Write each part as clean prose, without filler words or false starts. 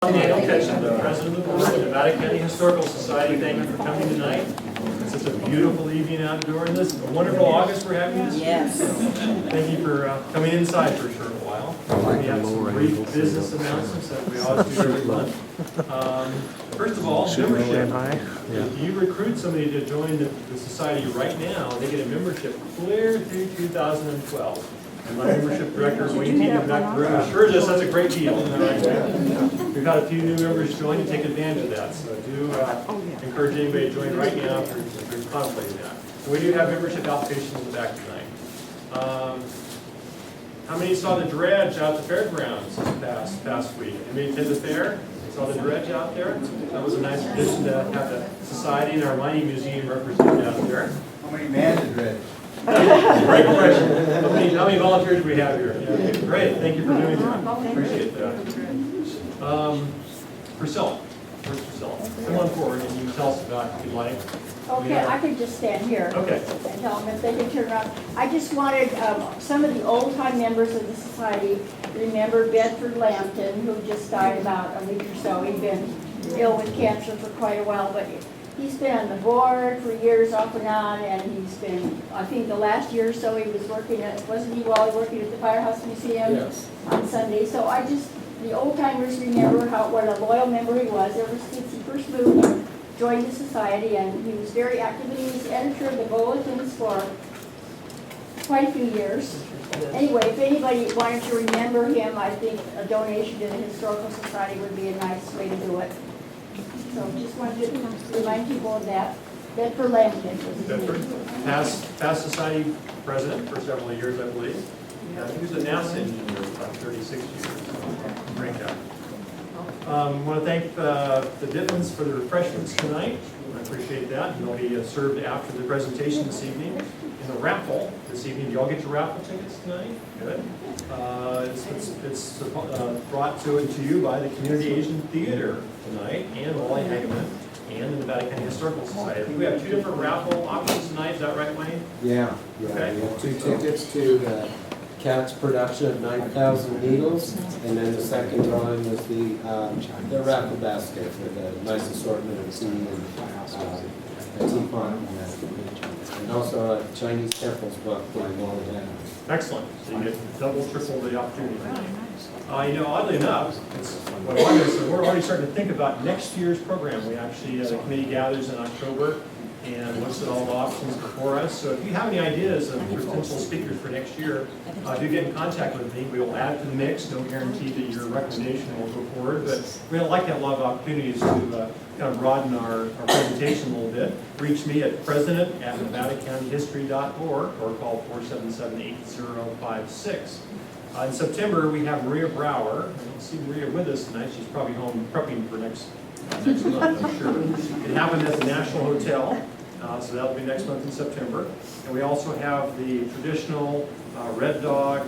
The President of the Board of the Nevada County Historical Society, thank you for coming tonight. It's such a beautiful evening outdoor in this wonderful August we're having this year. Yes. Thank you for coming inside for a short while. We have some brief business announcements that we always do every month. First of all, membership. If you recruit somebody to join the society right now, they get a membership clear through 2012. And my membership director, Wayne in the back of the room, assures us that's a great deal. We've had a few new members join to take advantage of that, so do encourage anybody to join right now if you're contemplating that. So we do have membership applications in the back tonight. How many saw the dredge out at the fairgrounds this past week? Anybody attend the fair? Saw the dredge out there? That was a nice tradition to have the society and our mining museum represented out there. How many man the dredge? Great question. How many volunteers do we have here? Yeah, great, thank you for doing that. Appreciate that. Priscilla, where's Priscilla? Come on forward and you can tell us about if you'd like. Okay, I could just stand here. Okay. And tell them if they can turn around. I just wanted some of the old-time members of the society remember Bedford Lambton, who just died about a week or so. He'd been ill with cancer for quite a while, but he's been on the board for years off and on, and he's been, I think the last year or so he was working at, wasn't he, Wally, working at the Firehouse Museum on Sunday. So I just, the old-timers remember what a loyal member he was ever since he first moved and joined the society, and he was very active, and he was editor of the bulletins for quite a few years. Anyway, if anybody wanted to remember him, I think a donation to the Historical Society would be a nice way to do it. So just wanted to remind people of that. Bedford Lambton was his name. Bedford, past society president for several years, I believe. Yeah, he was a NASA engineer for about 36 years. So great guy. I want to thank the Dittmans for the refreshments tonight. I appreciate that. And they'll be served after the presentation this evening. And the raffle this evening. Do y'all get your raffle tickets tonight? Good. It's brought to you by the Community Asian Theater tonight, and Wally Hagaman, and the Nevada County Historical Society. I think we have two different raffle options tonight. Is that right, Wayne? Yeah. Okay. We have 2 tickets to the Cat's production of 9,000 Needles, and then the second drawing is the raffle basket with a nice assortment of tea and a teapot, and also a Chinese temples book by Wally Hagaman. Excellent. So you get double, triple the opportunity tonight. Oddly enough, what I wanted to say, we're already starting to think about next year's program. We actually, the committee gathers in October and looks at all the options before us. So if you have any ideas of potential speakers for next year, do get in contact with me. We will add it to the mix. No guarantee that your recommendation will go forward, but we're going to like to have a lot of opportunities to kind of broaden our presentation a little bit. Reach me at president@nevadacountyhistory.org or call 477-8056. In September, we have Maria Brower. I don't see Maria with us tonight. She's probably home prepping for next month, I'm sure. It happened at the National Hotel, so that'll be next month in September. And we also have the traditional Red Dog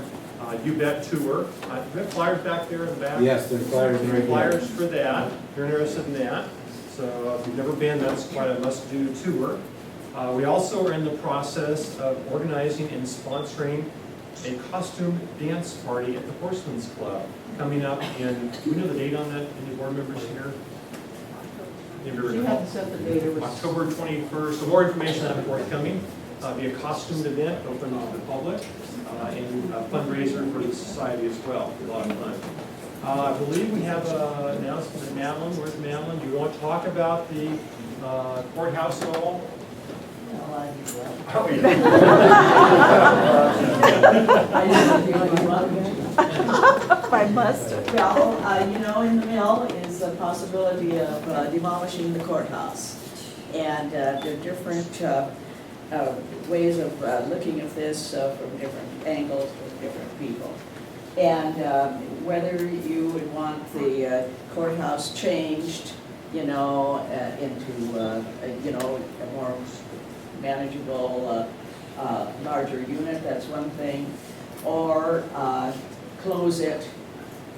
You Bet tour. Do we have flyers back there in the back? Yes, there's flyers right here. Flyers for that, if you're interested in that. So if you've never been, that's quite a must-do tour. We also are in the process of organizing and sponsoring a costume dance party at the Horsemen's Club coming up in, do we know the date on that? Any board members here? You haven't set the date. It was October 21st. So more information on forthcoming. Be a costumed event open to the public and a fundraiser for the society as well. It'll be a lot of fun. I believe we have an announcement of Madeline. Where's Madeline? Do you want to talk about the courthouse at all? Oh, yeah. I must. Well, in the mill is a possibility of demolishing the courthouse. And there are different ways of looking at this from different angles with different people. And whether you would want the courthouse changed, into a more manageable, larger unit, that's one thing, or close it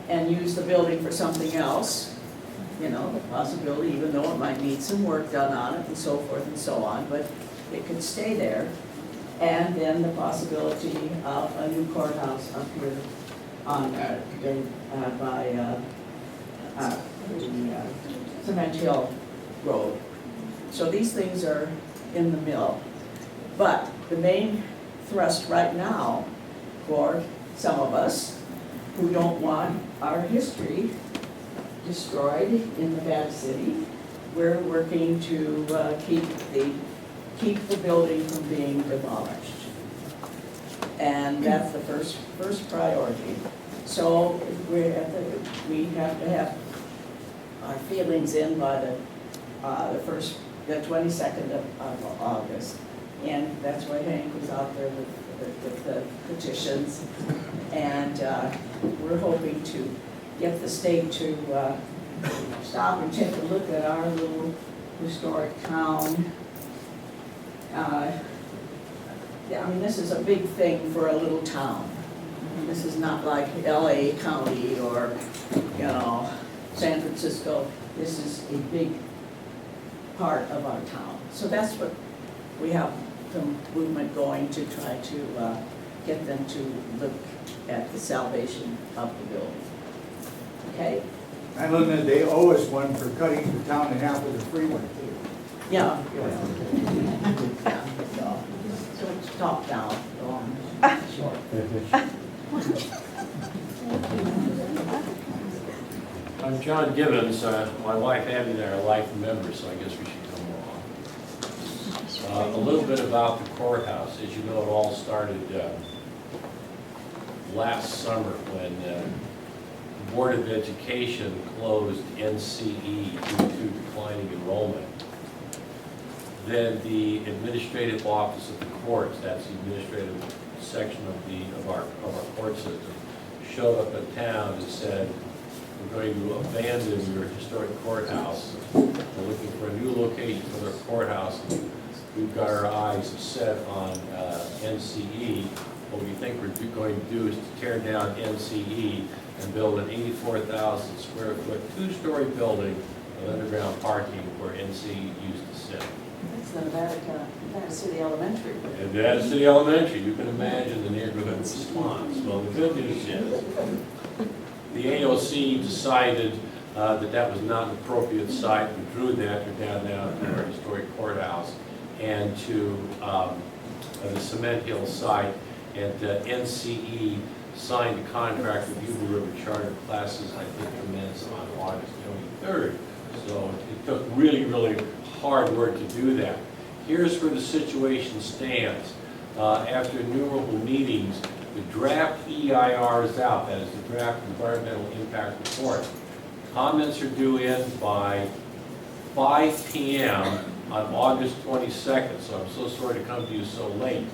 and use the building for something else, the possibility, even though it might need some work done on it and so forth and so on, but it could stay there. And then the possibility of a new courthouse up here on by Cement Hill Road. So these things are in the mill. But the main thrust right now for some of us who don't want our history destroyed in the bad city, we're working to keep the building from being demolished. And that's the first priority. So we have to have our feelings in by the 22nd of August. And that's why Hank was out there with the petitions. And we're hoping to get the state to stop and take a look at our little historic town. Yeah, I mean, this is a big thing for a little town. This is not like LA County or, you know, San Francisco. This is a big part of our town. So that's what we have the movement going to try to get them to look at the salvation of the building. Okay? And then they owe us one for cutting the town in half with a freeway. Yeah. Yeah. So it's top down, long, short. I'm John Gibbons. My wife Abby and I are life members, so I guess we should come along. A little bit about the courthouse. As you know, it all started last summer when the Board of Education closed NCE due to declining enrollment. Then the administrative office of the courts, that's the administrative section of our court system, showed up in town and said, we're going to abandon your historic courthouse. We're looking for a new location for their courthouse. We've got our eyes set on NCE. What we think we're going to do is to tear down NCE and build an 84,000 square foot, two-story building with underground parking where NCE used to sit. That's the Nevada City Elementary. And Nevada City Elementary, you can imagine the neighborhood response. Well, the good news is, the AOC decided that was not an appropriate site. We drew that down to our historic courthouse and to the Cement Hill site. And NCE signed a contract with Yuba River Charter classes, I think, commenced on August 23rd. So it took really, really hard work to do that. Here's where the situation stands. After innumerable meetings, the draft EIR is out, that is the draft Environmental Impact Report. Comments are due in by 5 p.m. on August 22nd, so I'm so sorry to come to you so late.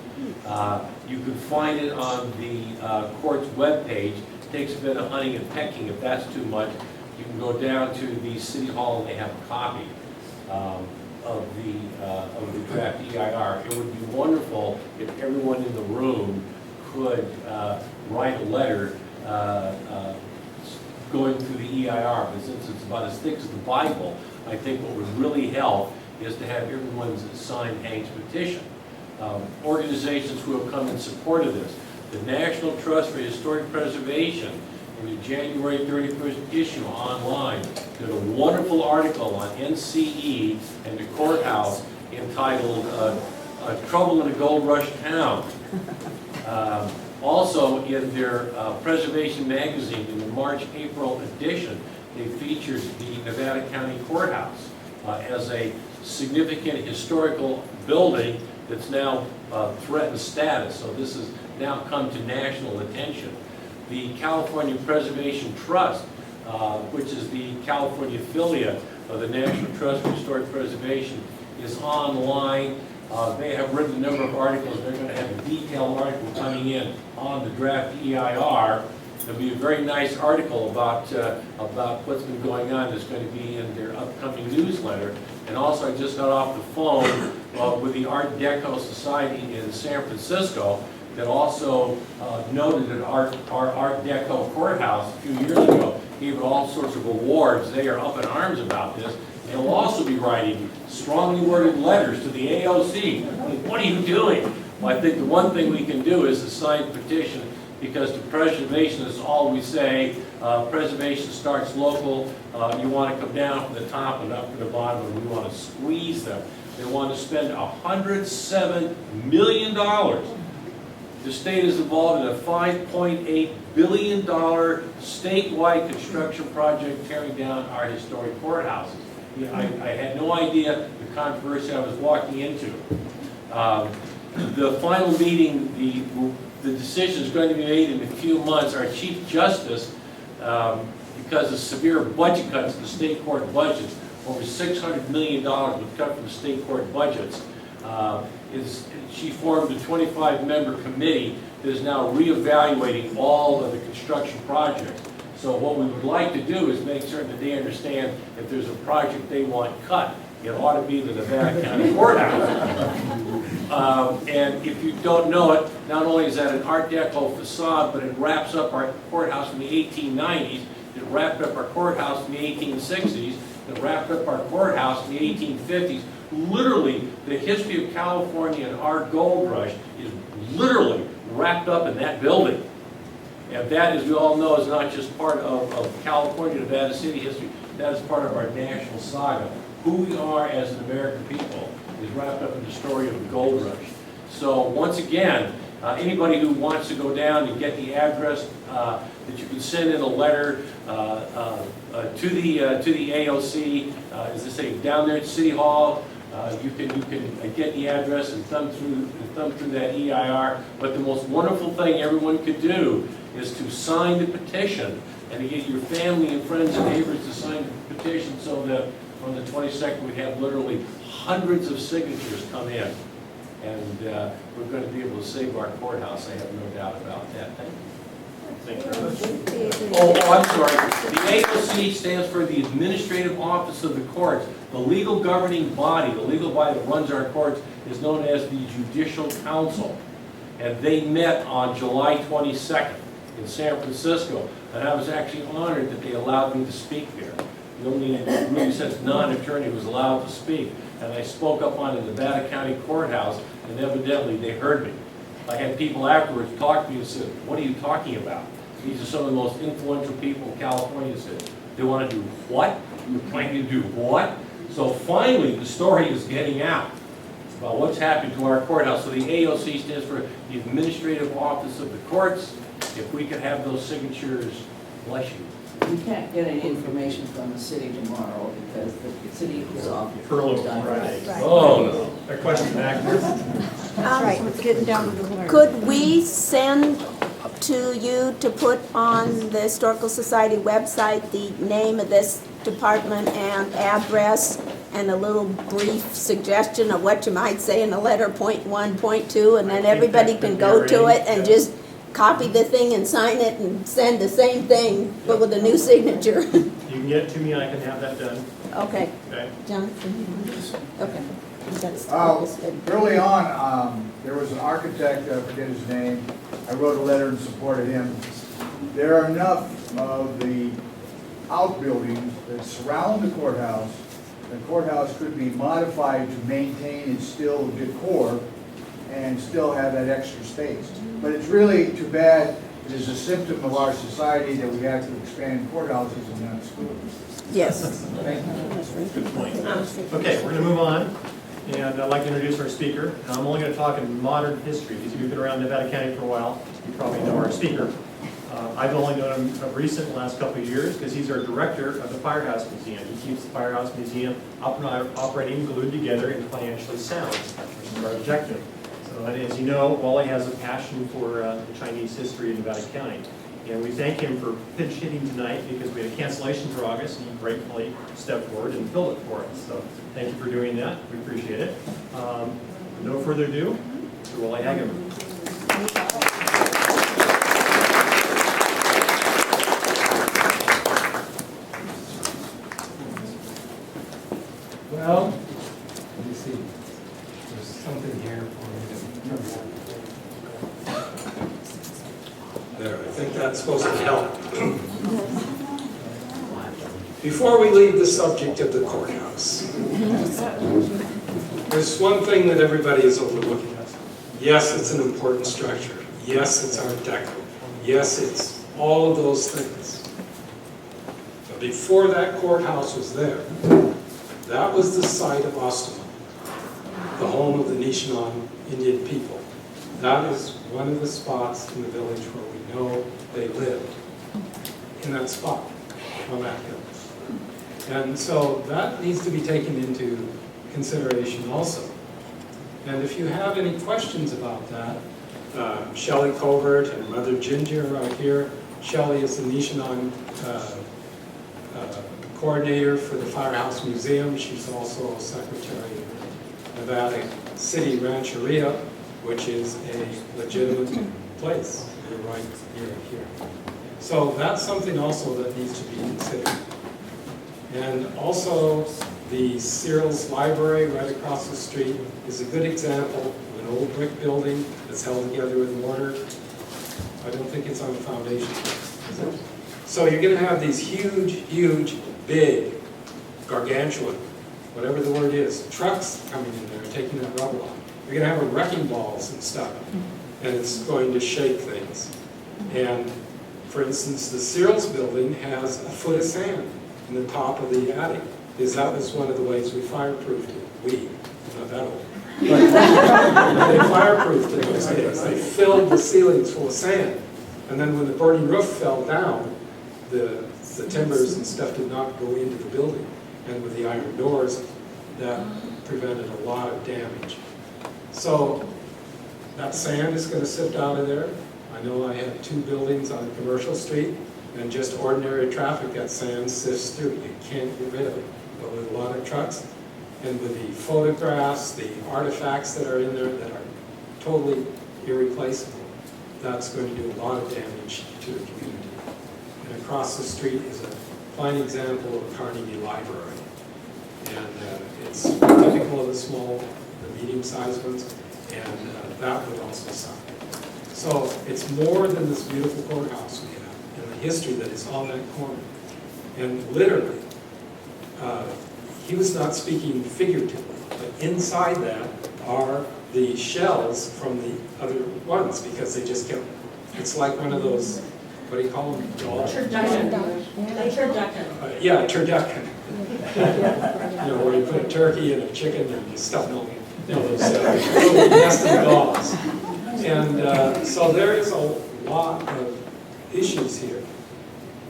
You can find it on the court's webpage. It takes a bit of hunting and pecking. If that's too much, you can go down to the City Hall and they have a copy of the draft EIR. It would be wonderful if everyone in the room could write a letter going through the EIR, but since it's about as thick as the Bible, I think what would really help is to have everyone sign Hank's petition. Organizations who have come in support of this. The National Trust for Historic Preservation, in the January 31st issue online, did a wonderful article on NCE and the courthouse entitled Trouble in a Gold Rush Town. Also, in their Preservation magazine, in the March-April edition, they featured the Nevada County Courthouse as a significant historical building that's now threatened status. So this has now come to national attention. The California Preservation Trust, which is the California affiliate of the National Trust for Historic Preservation, is online. They have written a number of articles. They're going to have a detailed article coming in on the draft EIR. There'll be a very nice article about what's been going on that's going to be in their upcoming newsletter. And also, I just got off the phone with the Art Deco Society in San Francisco that also noted that our Art Deco courthouse a few years ago gave it all sorts of awards. They are up in arms about this. They'll also be writing strongly worded letters to the AOC. What are you doing? Well, I think the one thing we can do is to sign a petition because the preservationists always say, preservation starts local, you want to come down from the top and up to the bottom, and we want to squeeze them. They want to spend $107 million. The state is involved in a $5.8 billion statewide construction project tearing down our historic courthouses. I had no idea the controversy I was walking into. The final meeting, the decision is going to be made in a few months. Our Chief Justice, because of severe budget cuts in the state court budgets, over $600 million was cut from the state court budgets. She formed a 25-member committee that is now reevaluating all of the construction projects. So what we would like to do is make certain that they understand if there's a project they want cut, it ought to be the Nevada County Courthouse. And if you don't know it, not only is that an Art Deco facade, but it wraps up our courthouse from the 1890s, it wrapped up our courthouse in the 1860s, it wrapped up our courthouse in the 1850s. Literally, the history of California and our gold rush is literally wrapped up in that building. And that, as we all know, is not just part of California, Nevada City history, that is part of our national saga. Who we are as an American people is wrapped up in the story of the gold rush. So once again, anybody who wants to go down and get the address, that you can send in a letter to the AOC, as I say, down there at City Hall. You can get the address and thumb through that EIR. But the most wonderful thing everyone could do is to sign the petition and to get your family and friends and neighbors to sign the petition, so that on the 22nd we have literally hundreds of signatures come in, and we're going to be able to save our courthouse. I have no doubt about that. Thank you. Thank you very much. Oh, I'm sorry. The AOC stands for the Administrative Office of the Courts. The legal governing body, the legal body that runs our courts, is known as the Judicial Council. And they met on July 22nd in San Francisco. And I was actually honored that they allowed me to speak there. The only really since non-attorney was allowed to speak. And I spoke up on the Nevada County Courthouse, and evidently they heard me. I had people afterwards talk to me and said, "What are you talking about?" These are some of the most influential people in California. Said, "They want to do what? You're planning to do what?" So finally, the story is getting out about what's happened to our courthouse. So the AOC stands for the Administrative Office of the Courts. If we could have those signatures, bless you. We can't get any information from the city tomorrow because the city is off. Furlough Friday. Right. Oh, no. A question back there. That's right, it's getting down to the wire. Could we send to you to put on the Historical Society website the name of this department and address and a little brief suggestion of what you might say in a letter, point 1, point 2, and then everybody can go to it and just copy the thing and sign it and send the same thing, but with a new signature? You can get it to me, I can have that done. Okay. Okay. Jonathan? Okay. That's Early on, there was an architect, I forget his name, I wrote a letter in support of him. There are enough of the outbuildings that surround the courthouse could be modified to maintain its still decor and still have that extra space. But it's really too bad, it is a symptom of our society that we have to expand courthouses and not schools. Yes. Good point. Okay, we're going to move on, and I'd like to introduce our speaker. And I'm only going to talk in modern history. These of you who've been around Nevada County for a while, you probably know our speaker. I've only known him of recent last couple of years because he's our director of the Firehouse Museum. He keeps the Firehouse Museum up and operating, glued together, and financially sound, which is our objective. So, and as you know, Wally has a passion for the Chinese history in Nevada County. And we thank him for pinch hitting tonight because we had a cancellation for August, and he gratefully stepped forward and filled it for us. So thank you for doing that. We appreciate it. No further ado, to Wally Hagaman. Well, let me see. There's something here for me. There, I think that's supposed to help. Before we leave the subject of the courthouse, there's one thing that everybody is overlooking. Yes, it's an important structure. Yes, it's Art Deco. Yes, it's all of those things. But before that courthouse was there, that was the site of Osterman, the home of the Nishinan Indian people. That is one of the spots in the village where we know they lived, in that spot on that hill. And so that needs to be taken into consideration also. And if you have any questions about that, Shelley Covert and Mother Ginger are here. Shelley is the Nishinan coordinator for the Firehouse Museum. She's also secretary of Nevada City Rancheria, which is a legitimate place. You're right here. So that's something also that needs to be considered. And also, the Cyril's Library right across the street is a good example of an old brick building that's held together with mortar. I don't think it's on a foundation, is it? So you're going to have these huge, big, gargantuan, whatever the word is, trucks coming in there, taking that rubble off. You're going to have wrecking balls and stuff, and it's going to shake things. And for instance, the Cyril's building has a foot of sand in the top of the attic, because that was one of the ways we fireproofed it. We, not that old. But they fireproofed it in those days. They filled the ceilings full of sand. And then when the burning roof fell down, the timbers and stuff did not go into the building. And with the iron doors, that prevented a lot of damage. So that sand is going to sift out of there. I know I have 2 buildings on a commercial street, and just ordinary traffic, that sand sifts through. You can't get rid of it. But with a lot of trucks, and with the photographs, the artifacts that are in there that are totally irreplaceable, that's going to do a lot of damage to the community. And across the street is a fine example of Carnegie Library. And it's typical of the small, the medium-sized ones, and that would also suffer. So it's more than this beautiful courthouse we have, and the history that is on that corner. And literally, he was not speaking figuratively, but inside that are the shells from the other ones, because they just kept, it's like one of those, what do you call them? Turducken. Yeah, turducken. You know, where you put a turkey and a chicken and you stuff them in, you know, those little nested dolls. And so there is a lot of issues here.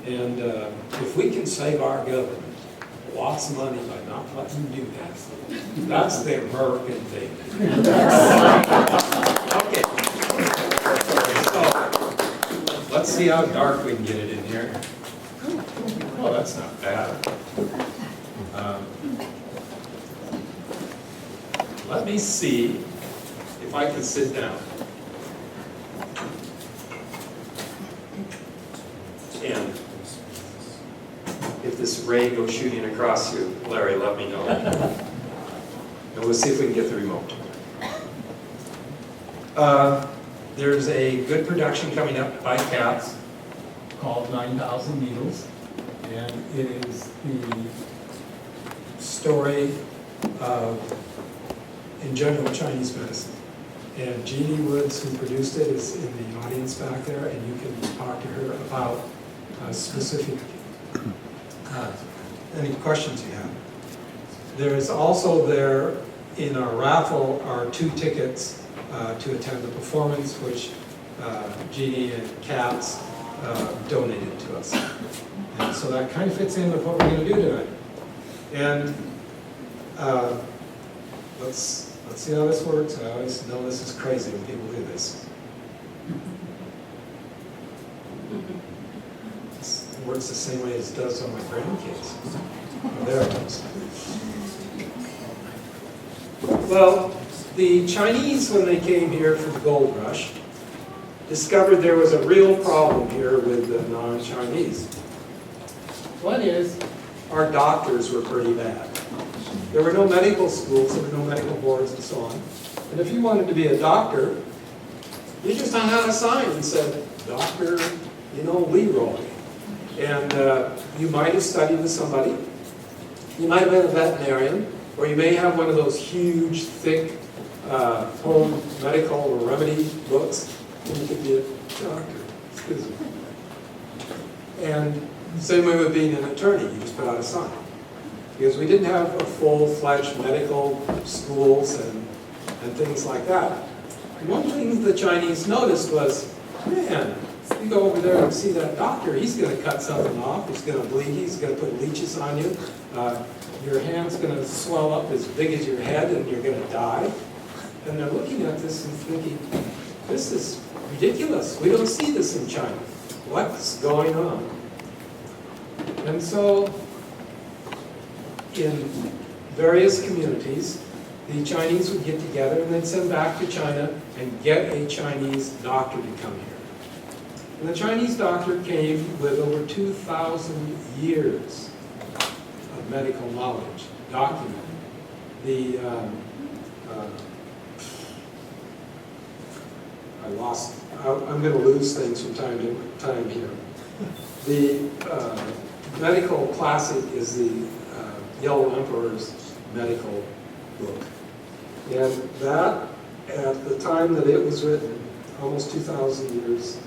And if we can save our government lots of money by not letting them do that, that's the American thing. Okay. So let's see how dark we can get it in here. Oh, that's not bad. Let me see if I can sit down. And if this ray goes shooting across you, Larry, let me know. And we'll see if we can get the remote. There's a good production coming up by Cats called 9,000 Needles. And it is the story of, in general, Chinese medicine. And Jeannie Woods, who produced it, is in the audience back there, and you can talk to her about specific any questions you have. There is also there in our raffle are 2 tickets to attend the performance, which Jeannie and Katz donated to us. And so that kind of fits in with what we're going to do tonight. And let's see how this works. I always know this is crazy when people do this. It works the same way as it does on my grandkids. Oh, there it goes. Well, the Chinese, when they came here for the gold rush, discovered there was a real problem here with the non-Chinese. One is, our doctors were pretty bad. There were no medical schools, there were no medical boards and so on. And if you wanted to be a doctor, you just hung out a sign and said, Dr. Leroy. And you might have studied with somebody. You might have been a veterinarian, or you may have one of those huge, thick home medical or remedy books, and you could be a doctor. Excuse me. And same way with being an attorney, you just put out a sign. Because we didn't have a full-fledged medical schools and things like that. One thing the Chinese noticed was, man, you go over there and see that doctor, he's going to cut something off, he's going to bleed you, he's going to put leeches on you, your hand's going to swell up as big as your head and you're going to die. And they're looking at this and thinking, this is ridiculous. We don't see this in China. What's going on? And so, in various communities, the Chinese would get together and they'd send back to China and get a Chinese doctor to come here. And the Chinese doctor came with over 2,000 years of medical knowledge, documented. I'm going to lose things from time to time here. The medical classic is the Yellow Emperor's medical book. And that, at the time that it was written, almost 2,000 years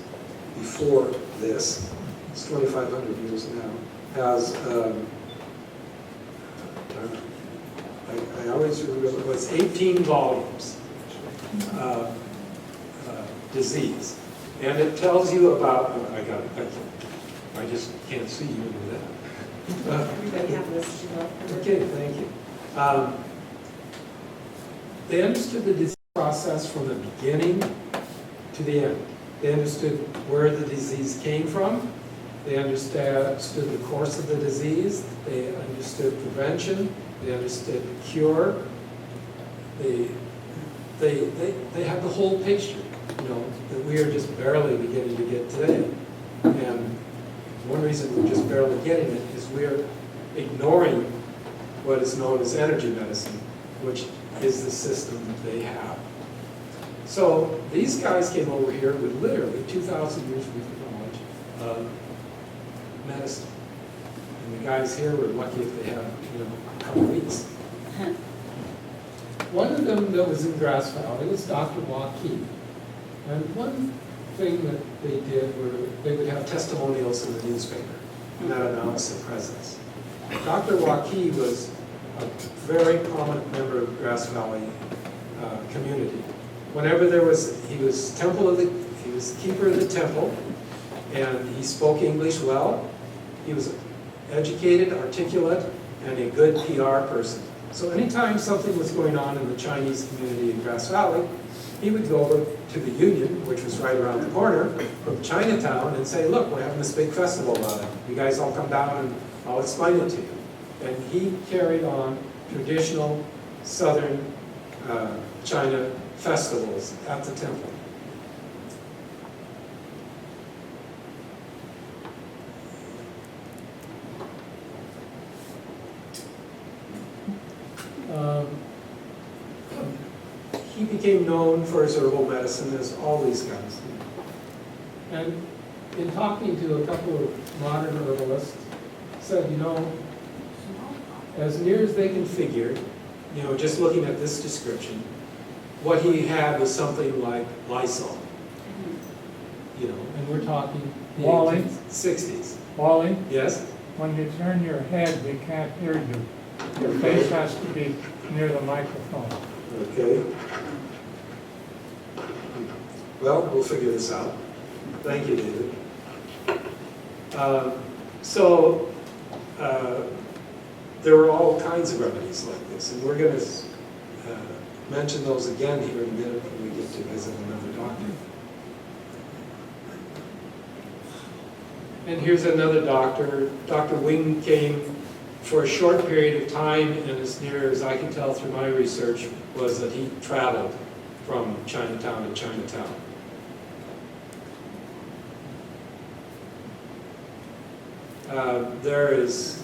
before this, it's 2,500 years now, has, I always remember, it was 18 volumes. Disease. And it tells you about, I just can't see you do that. Everybody have this, Okay, thank you. They understood the disease process from the beginning to the end. They understood where the disease came from. They understood the course of the disease. They understood prevention. They understood cure. They had the whole picture, that we are just barely beginning to get today. And one reason we're just barely getting it is we're ignoring what is known as energy medicine, which is the system that they have. So these guys came over here with literally 2,000 years worth of knowledge of medicine. And the guys here were lucky if they had, a couple weeks. One of them that was in Grass Valley was Dr. Waukee. And one thing that they did were they would have testimonials in the newspaper, and that announced their presence. Dr. Waukee was a very prominent member of Grass Valley community. Whenever he was keeper of the temple, and he spoke English well. He was educated, articulate, and a good PR person. So anytime something was going on in the Chinese community in Grass Valley, he would go over to the Union, which was right around the corner from Chinatown, and say, look, we're having this big festival about it. You guys all come down and I'll explain it to you. And he carried on traditional southern China festivals at the temple. He became known for his herbal medicine, as all these guys did. And in talking to a couple of modern herbalists, said, as near as they can figure, just looking at this description, what he had was something like Lysol. And we're talking the Wally? 60s. Wally, Yes? when you turn your head, we can't hear you. Your face has to be near the microphone. Okay. Well, we'll figure this out. Thank you, David. There were all kinds of remedies like this, and we're going to mention those again here in a minute when we get to visit another doctor. And here's another doctor. Dr. Wing came for a short period of time, and as near as I can tell through my research, was that he traveled from Chinatown to Chinatown.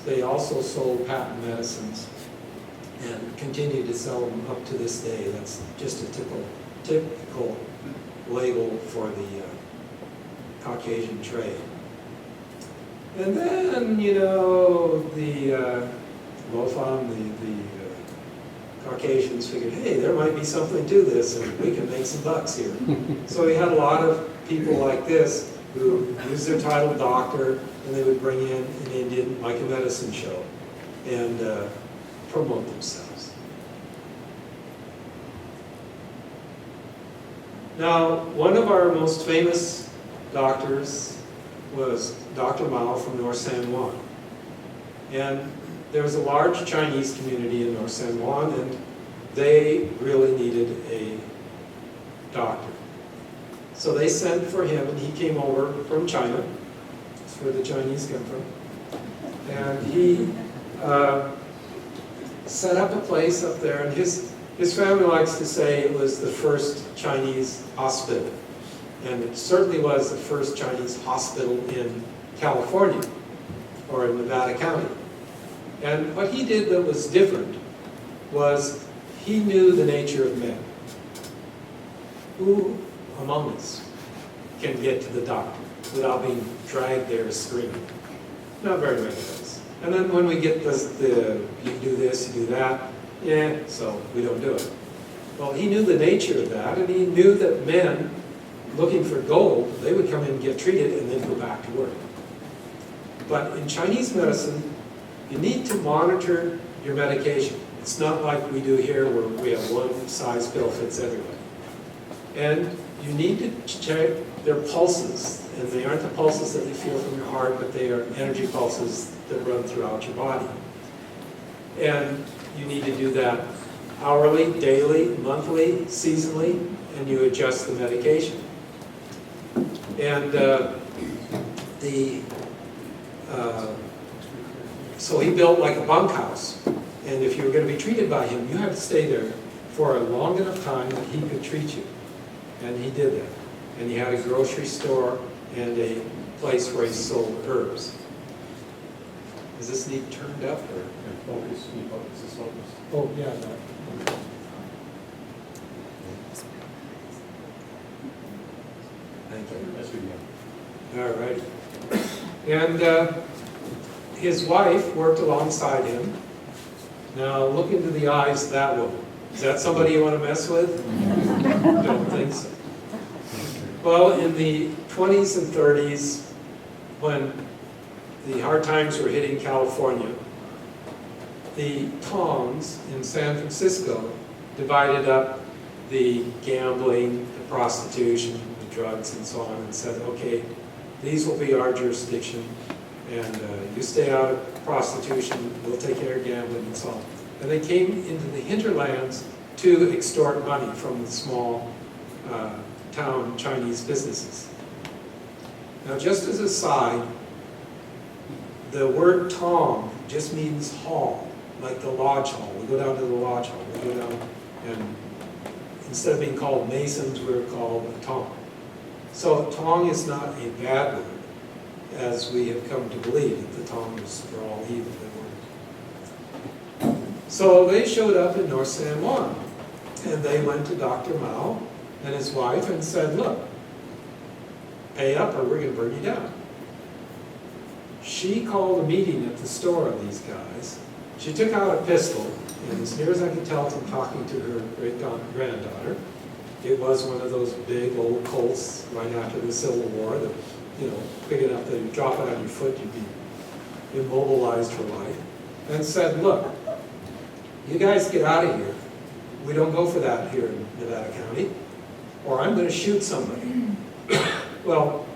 They also sold patent medicines and continue to sell them up to this day. That's just a typical label for the Caucasian trade. And then, the Lofam, the Caucasians figured, hey, there might be something to this and we can make some bucks here. So we had a lot of people like this who used their title doctor, and they would bring in an Indian, like a medicine show, and promote themselves. Now, one of our most famous doctors was Dr. Mao from North San Juan. And there was a large Chinese community in North San Juan, and they really needed a doctor. So they sent for him, and he came over from China. That's where the Chinese come from. And he set up a place up there, and his family likes to say it was the first Chinese hospital. And it certainly was the first Chinese hospital in California, or in Nevada County. And what he did that was different was he knew the nature of men. Who among us can get to the doctor without being dragged there screaming? Not very many of us. And then when we get you do this, you do that, yeah, so we don't do it. Well, he knew the nature of that, and he knew that men looking for gold, they would come in and get treated and then go back to work. But in Chinese medicine, you need to monitor your medication. It's not like we do here where we have one size pill fits everybody. And you need to check their pulses, and they aren't the pulses that you feel from your heart, but they are energy pulses that run throughout your body. And you need to do that hourly, daily, monthly, seasonally, and you adjust the medication. And so he built like a bunkhouse, and if you were going to be treated by him, you had to stay there for a long enough time that he could treat you. And he did that. And he had a grocery store and a place where he sold herbs. Is this need turned up or? Focus, is focus. Oh, yeah. No. Thank you. That's what you have. All right. And his wife worked alongside him. Now look into the eyes of that woman. Is that somebody you want to mess with? Don't think so. Well, in the 20s and 30s, when the hard times were hitting California, the Tongs in San Francisco divided up the gambling, the prostitution, the drugs, and so on, and said, okay, these will be our jurisdiction, and you stay out of prostitution, we'll take care of gambling, and so on. And they came into the hinterlands to extort money from the small town Chinese businesses. Now, just as a side, the word Tong just means hall, like the lodge hall. We go down to the lodge hall. We go down, and instead of being called Masons, we're called a Tong. So Tong is not a bad word, as we have come to believe that the Tongs were all evil. They weren't. So they showed up in North San Juan, and they went to Dr. Mao and his wife and said, look, pay up or we're going to burn you down. She called a meeting at the store of these guys. She took out a pistol, and as near as I could tell from talking to her great-granddaughter, it was one of those big old Colts right after the Civil War that, you know, big enough that you drop it on your foot, you'd be immobilized for life, and said, look, you guys get out of here. We don't go for that here in Nevada County, or I'm going to shoot somebody. Well,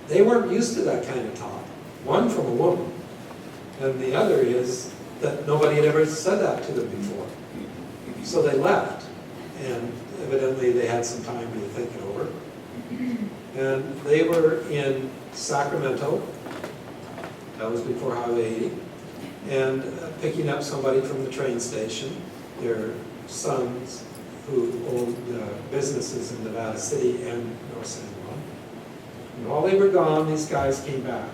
they weren't used to that kind of talk. One from a woman, and the other is that nobody had ever said that to them before. So they left, and evidently they had some time to think it over. And they were in Sacramento, that was before Highway 80, and picking up somebody from the train station, their sons who owned businesses in Nevada City and North San Juan. And while they were gone, these guys came back,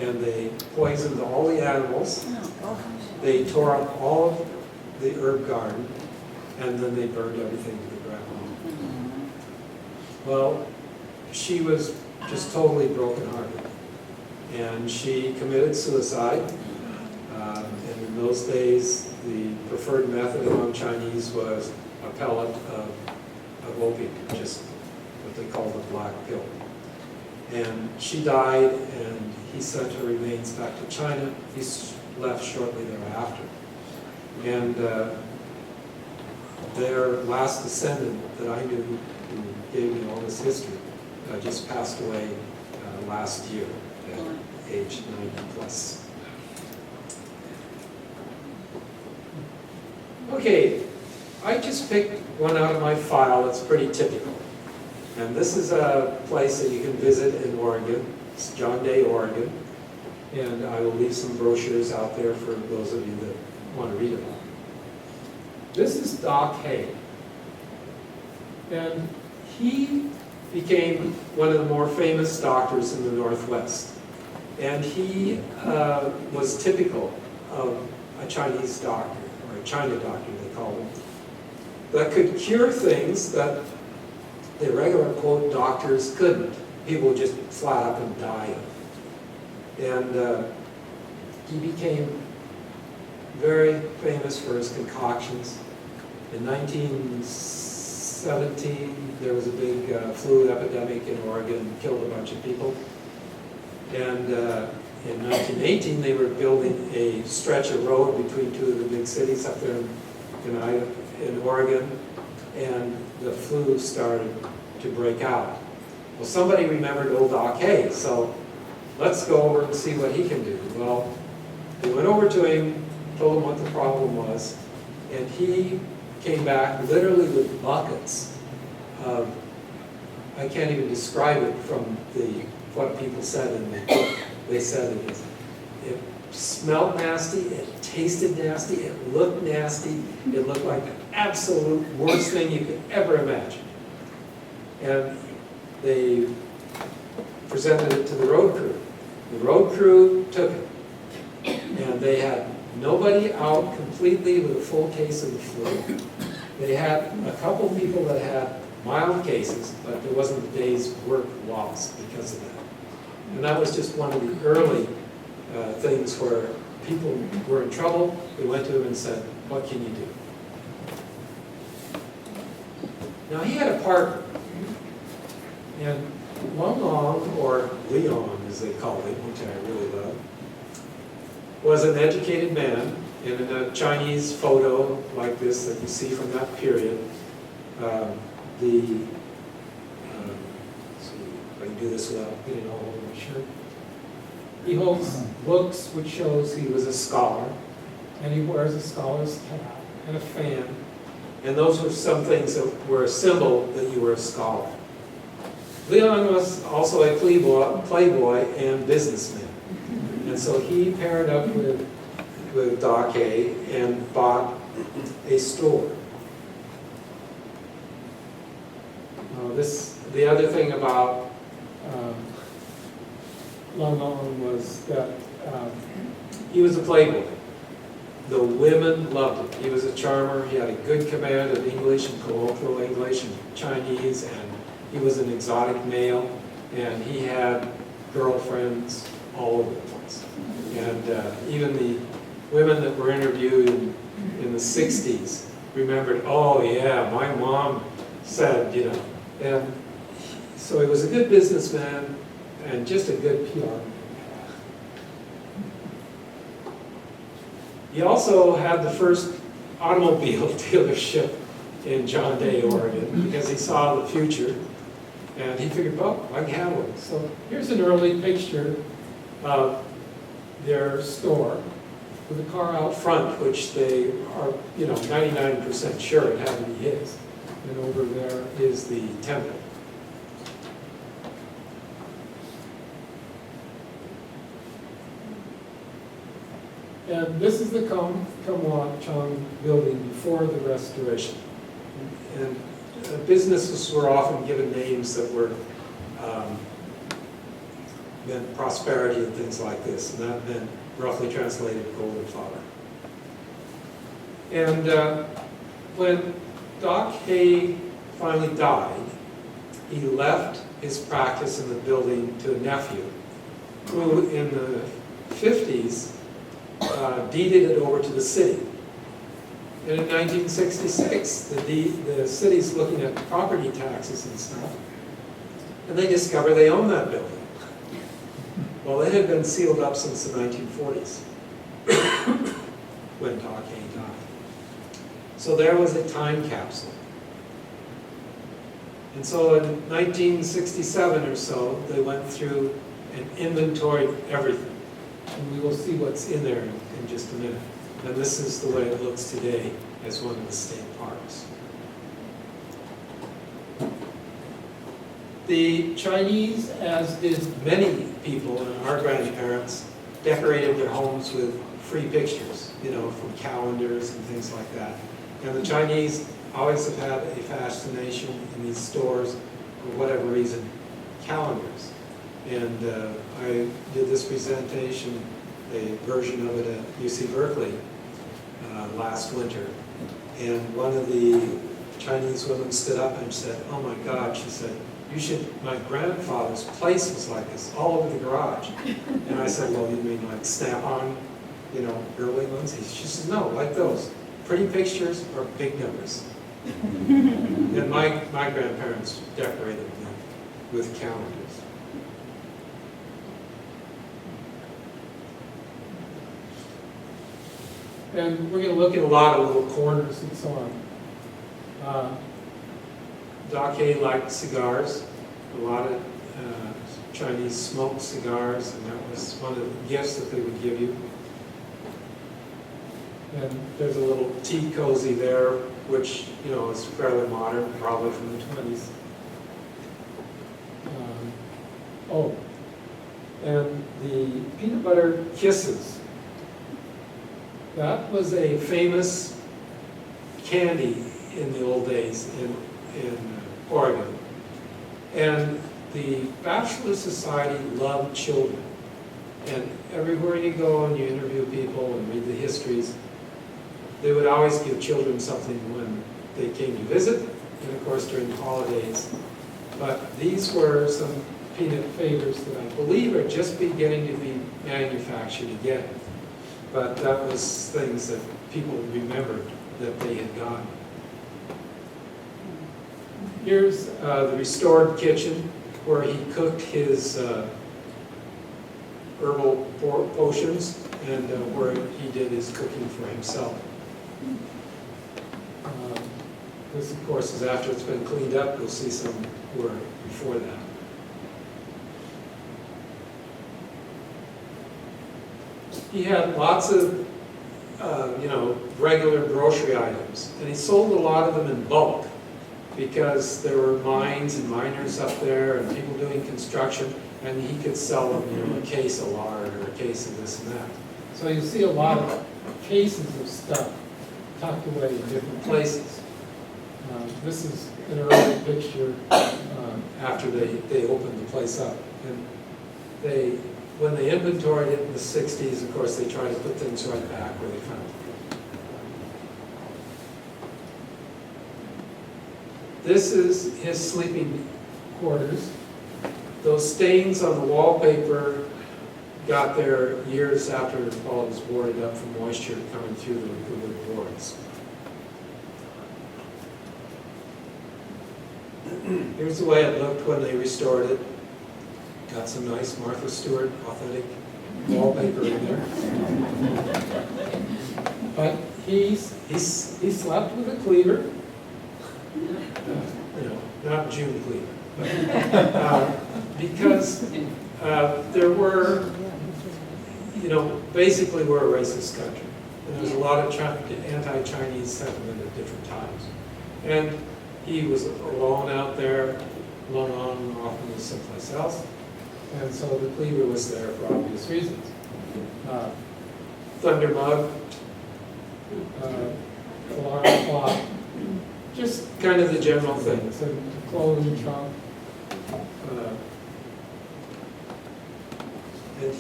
and they poisoned all the animals. They tore up all of the herb garden, and then they burned everything to the ground. Well, she was just totally brokenhearted, and she committed suicide. And in those days, the preferred method among Chinese was a pellet of opium, just what they called a black pill. And she died, and he sent her remains back to China. He left shortly thereafter. And their last descendant that I knew, who gave me all this history, just passed away last year at age 90 plus. Okay, I just picked one out of my file that's pretty typical. And this is a place that you can visit in Oregon. It's John Day, Oregon. And I will leave some brochures out there for those of you that want to read about it. This is Doc Hay. And he became one of the more famous doctors in the Northwest. And he was typical of a Chinese doctor, or a China doctor they call him, that could cure things that the regular, quote, doctors couldn't. People would just flat up and die of. And he became very famous for his concoctions. In 1917, there was a big flu epidemic in Oregon and killed a bunch of people. And in 1918, they were building a stretch of road between two of the big cities up there in Oregon, and the flu started to break out. Well, somebody remembered old Doc Hay, so let's go over and see what he can do. Well, they went over to him, told him what the problem was, and he came back literally with buckets of, I can't even describe it from what people said in the book. They said it smelled nasty, it tasted nasty, it looked nasty, it looked like the absolute worst thing you could ever imagine. And they presented it to the road crew. The road crew took it, and they had nobody out completely with a full case of the flu. They had a couple people that had mild cases, but there wasn't a day's work lost because of that. And that was just one of the early things where people were in trouble. They went to him and said, "What can you do?" Now he had a partner, and Long, or Leon as they called him, which I really love, was an educated man. And in a Chinese photo like this that you see from that period, let's see if I can do this without getting all over my shirt. He holds books which shows he was a scholar, and he wears a scholar's cap and a fan. And those were some things that were a symbol that you were a scholar. Leon was also a playboy and businessman. And so he paired up with Doc Hay and bought a store. The other thing about Long was that he was a playboy. The women loved him. He was a charmer. He had a good command of English and colloquial English and Chinese, and he was an exotic male, and he had girlfriends all over the place. And even the women that were interviewed in the 60s remembered, "Oh yeah, my mom said," you know. And so he was a good businessman and just a good PR man. He also had the first automobile dealership in John Day, Oregon, because he saw the future. And he figured, well, I can have one. So here's an early picture of their store with a car out front, which they are, 99% sure it had to be his. And over there is the temple. And this is the Kumwa Chong building before the restoration. And businesses were often given names that were meant prosperity and things like this, and that meant roughly translated golden flower. And when Doc Hay finally died, he left his practice in the building to a nephew, who in the 50s deeded it over to the city. And in 1966, the city's looking at property taxes and stuff. And they discover they own that building. Well, it had been sealed up since the 1940s, when Waukee died. So there was a time capsule. And so in 1967 or so, they went through and inventoried everything. And we will see what's in there in just a minute. And this is the way it looks today as one of the state parks. The Chinese, as did many people and our grandparents, decorated their homes with free pictures, you know, from calendars and things like that. And the Chinese always have had a fascination in these stores, for whatever reason, calendars. And I did this presentation, a version of it at UC Berkeley last winter. And one of the Chinese women stood up and said, "Oh my God," she said, my grandfather's place was like this, all over the garage. And I said, "Well, you mean like Snap-on, you know, early ones?" She said, "No, like those. Pretty pictures or big numbers." And my grandparents decorated them with calendars. And we're going to look at a lot of little corners and so on. Waukee liked cigars. A lot of Chinese smoked cigars, and that was one of the gifts that they would give you. And there's a little tea cozy there, which, you know, is fairly modern, probably from the 20s. And the peanut butter kisses. That was a famous candy in the old days in Oregon. And the Bachelor Society loved children. And everywhere you go and you interview people and read the histories, they would always give children something when they came to visit, and of course during the holidays. But these were some peanut favors that I believe are just beginning to be manufactured again. But that was things that people remembered that they had gotten. Here's the restored kitchen where he cooked his herbal potions and where he did his cooking for himself. This, of course, is after it's been cleaned up. You'll see some were before that. He had lots of, regular grocery items, and he sold a lot of them in bulk because there were mines and miners up there and people doing construction, and he could sell them, a case of lard or a case of this and that. So you see a lot of cases of stuff tucked away in different places. This is an early picture after they opened the place up. And when they inventoried it in the 60s, of course, they tried to put things right back where they found them. This is his sleeping quarters. Those stains on the wallpaper got there years after all was boarded up from moisture coming through the wood boards. Here's the way it looked when they restored it. Got some nice Martha Stewart authentic wallpaper in there. But he slept with a cleaver. Not June Cleaver. But, because there were, basically we're a racist country. And there's a lot of anti-Chinese sentiment at different times. And he was alone out there, alone on and off someplace else. And so the cleaver was there for obvious reasons. Thunder mug, alarm clock, just kind of the general things. And clothing trunk. And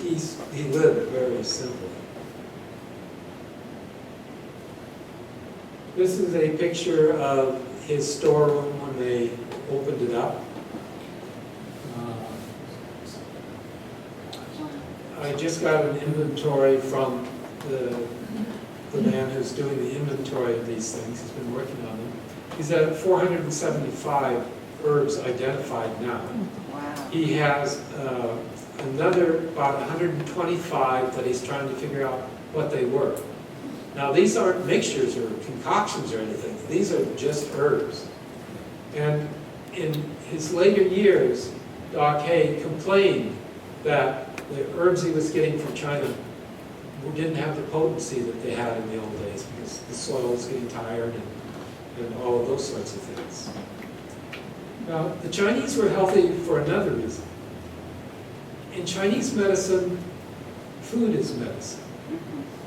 he lived very simply. This is a picture of his storeroom when they opened it up. I just got an inventory from the man who's doing the inventory of these things. He's been working on them. He's at 475 herbs identified now. Wow. He has another about 125 that he's trying to figure out what they were. Now, these aren't mixtures or concoctions or anything. These are just herbs. And in his later years, Doc Hay complained that the herbs he was getting from China didn't have the potency that they had in the old days because the soil was getting tired and all of those sorts of things. Now, the Chinese were healthy for another reason. In Chinese medicine, food is medicine.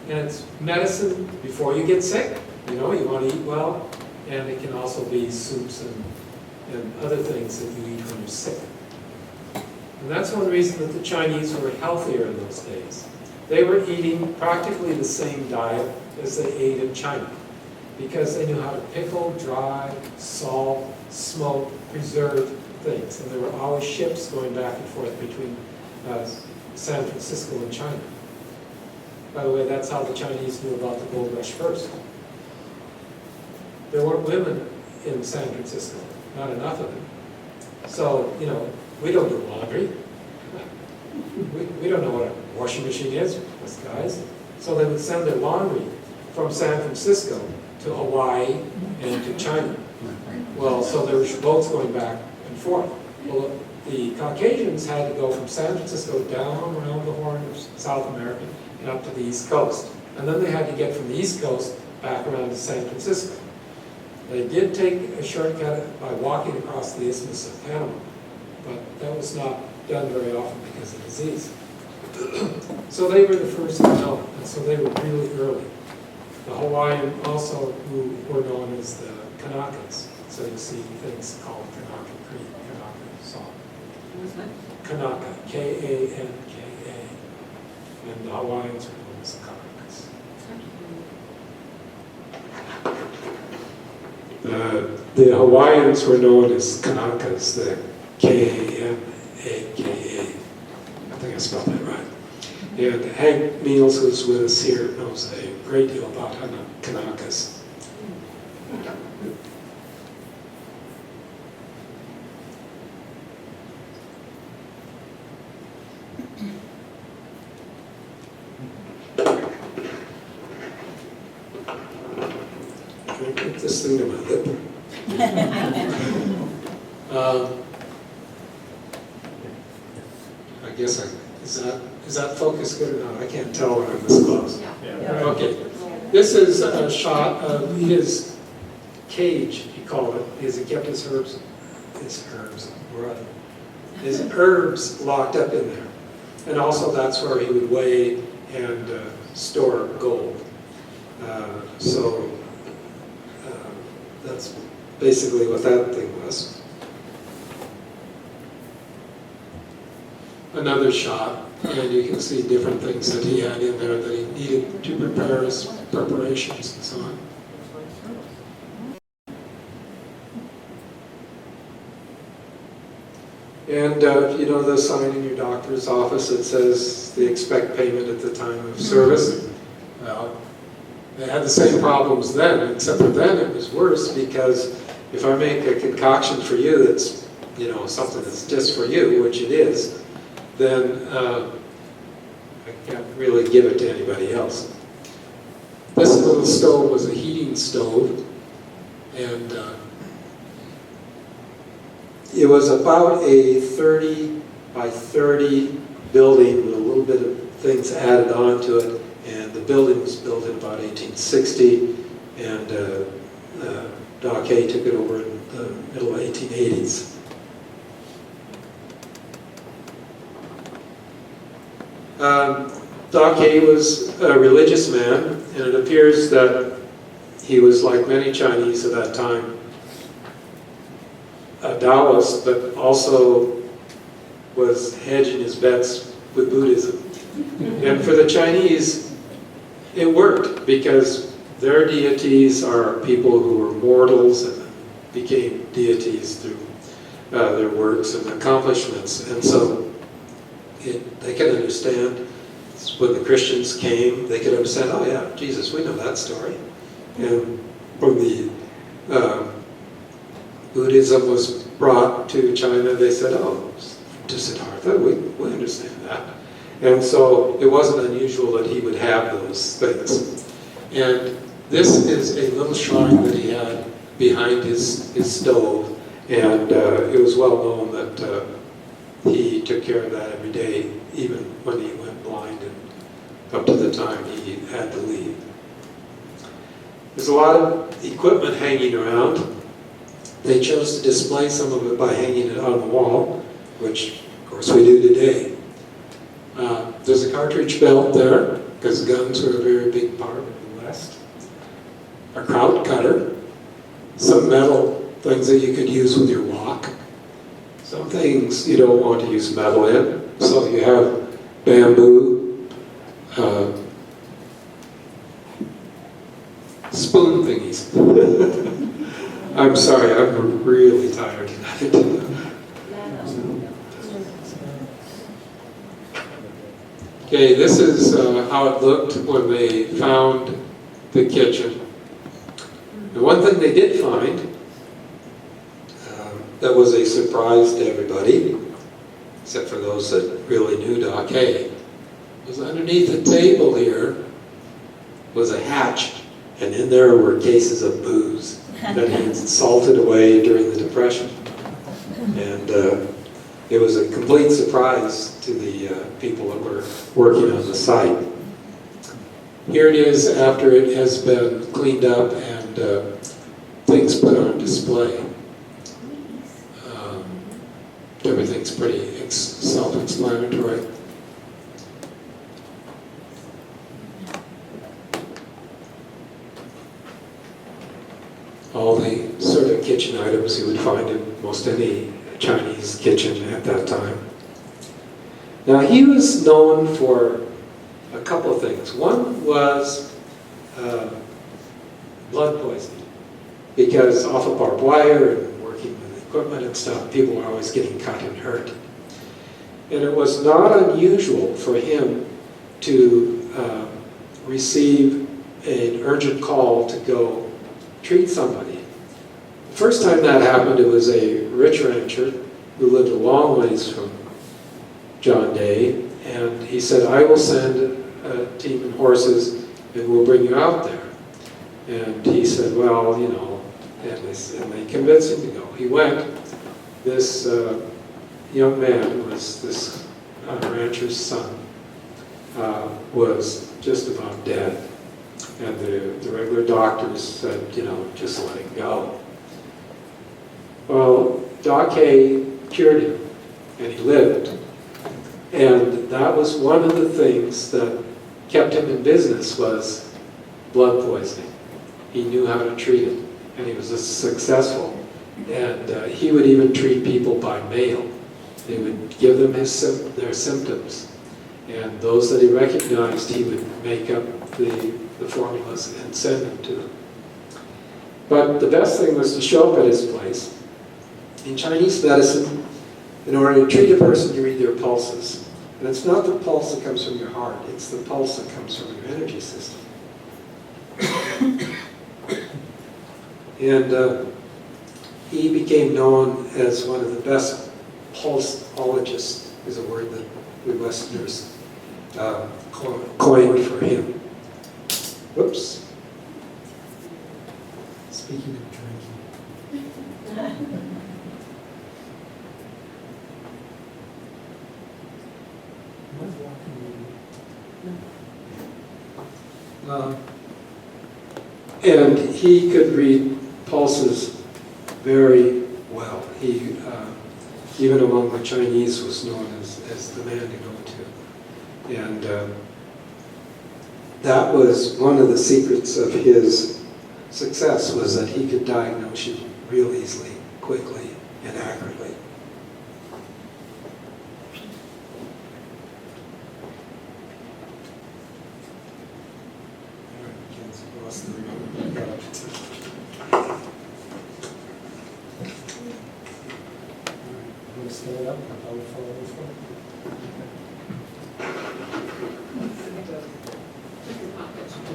And it's medicine before you get sick. You know, you want to eat well, and it can also be soups and other things that you eat when you're sick. And that's one reason that the Chinese were healthier in those days. They were eating practically the same diet as they ate in China because they knew how to pickle, dry, salt, smoke, preserve things. And there were always ships going back and forth between San Francisco and China. By the way, that's how the Chinese knew about the gold rush first. There weren't women in San Francisco, not enough of them. So, you know, we don't do laundry. We don't know what a washing machine is, us guys. So they would send their laundry from San Francisco to Hawaii and to China. Well, so there were boats going back and forth. Well, the Caucasians had to go from San Francisco down around the Horn of South America and up to the East Coast. And then they had to get from the East Coast back around to San Francisco. They did take a shortcut by walking across the Isthmus of Panama, but that was not done very often because of disease. So they were the first to know, and so they were really early. The Hawaiian also, who were known as the Kanakas, so you see things called Kanaka Creek, Kanaka salt. Kanaka, K-A-N-K-A, and the Hawaiians were known as the Kanakas. The Hawaiians were known as Kanakas, the K-A-N-A-K-A. I think I spelled that right. And Hank Niels, who's with us here, knows a great deal about Kanakas. Can I put this thing to my lip? I guess is that focus good or not? I can't tell when I'm this close. Okay. This is a shot of his cage, he called it, because he kept his herbs locked up in there. And also that's where he would weigh and store gold. That's basically what that thing was. Another shot, and you can see different things that he had in there that he needed to prepare his preparations and so on. And you know the sign in your doctor's office that says they expect payment at the time of service? Well, they had the same problems then, except for then it was worse because if I make a concoction for you that's, you know, something that's just for you, which it is, then I can't really give it to anybody else. This little stove was a heating stove, and it was about a 30 by 30 building with a little bit of things added onto it, and the building was built in about 1860, and Doc Hay took it over in the middle of 1880s. Doc Hay was a religious man, and it appears that he was, like many Chinese at that time, a Taoist, but also was hedging his bets with Buddhism. And for the Chinese, it worked because their deities are people who were mortals and became deities through their works and accomplishments. And so they can understand when the Christians came, they could understand, oh yeah, Jesus, we know that story. And when the Buddhism was brought to China, they said, oh, to Siddhartha, we understand that. And so it wasn't unusual that he would have those things. And this is a little shrine that he had behind his stove, and it was well known that he took care of that every day, even when he went blind and up to the time he had to leave. There's a lot of equipment hanging around. They chose to display some of it by hanging it on the wall, which of course we do today. There's a cartridge belt there, because guns were a very big part of the West. A kraut cutter, some metal things that you could use with your wok. Some things you don't want to use metal in, so you have bamboo, spoon thingies. I'm sorry, I'm really tired tonight. Okay, this is how it looked when they found the kitchen. The one thing they did find that was a surprise to everybody, except for those that really knew Doc Hay, was underneath the table here was a hatch, and in there were cases of booze that he had salted away during the Depression. And it was a complete surprise to the people that were working on the site. Here it is after it has been cleaned up and things put on display. Everything's pretty self-explanatory. All the sort of kitchen items you would find in most any Chinese kitchen at that time. Now he was known for a couple of things. One was blood poisoning, because off of barbed wire and working with equipment and stuff, people were always getting cut and hurt. And it was not unusual for him to receive an urgent call to go treat somebody. The first time that happened, it was a rich rancher who lived a long ways from John Day, and he said, I will send a team of horses and we'll bring you out there. And he said, well, you know, and they convinced him to go. He went. This young man, who was this rancher's son, was just about dead. And the regular doctors said, you know, just let him go. Well, Doc Hay cured him, and he lived. And that was one of the things that kept him in business, was blood poisoning. He knew how to treat it, and he was successful. And he would even treat people by mail. They would give them their symptoms, and those that he recognized, he would make up the formulas and send them to them. But the best thing was to show up at his place. In Chinese medicine, in order to treat a person, you read their pulses. And it's not the pulse that comes from your heart, it's the pulse that comes from your energy system. And he became known as one of the best pulseologists, is a word that we Westerners coined for him. Whoops. Speaking of drinking. And he could read pulses very well. He, even among the Chinese, was known as the man to go to. And that was one of the secrets of his success, was that he could diagnose you real easily, quickly, and accurately. Stand up, I'll follow this one.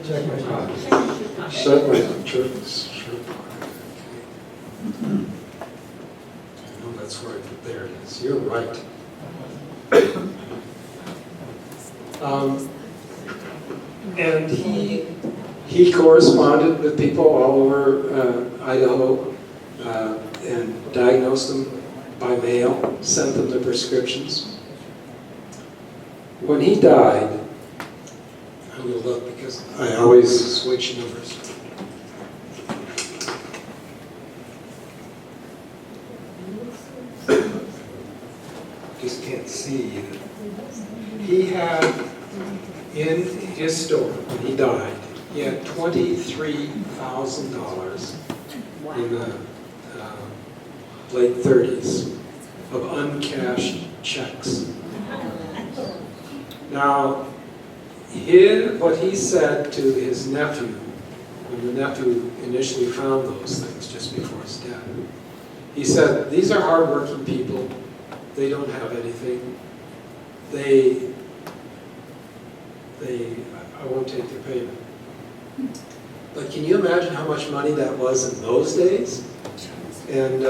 Check my pockets. Certainly, sure. I know that's where, there it is. You're right. And he corresponded with people all over Idaho and diagnosed them by mail, sent them the prescriptions. When he died, I'm going to look because I always switch numbers. Just can't see. He had in his store, when he died, he had $23,000 in the late 30s of uncashed checks. Now, what he said to his nephew, when the nephew initially found those things just before his death, he said, "These are hardworking people. They don't have anything. I won't take their payment." But can you imagine how much money that was in those days? And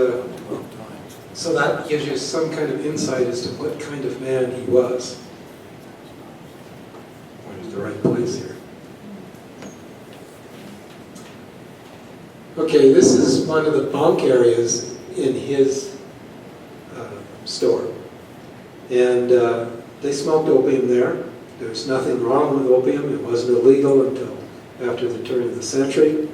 so that gives you some kind of insight as to what kind of man he was. Pointed to the right place here. Okay, this is one of the bunk areas in his store. And they smoked opium there. There's nothing wrong with opium. It wasn't illegal until after the turn of the century.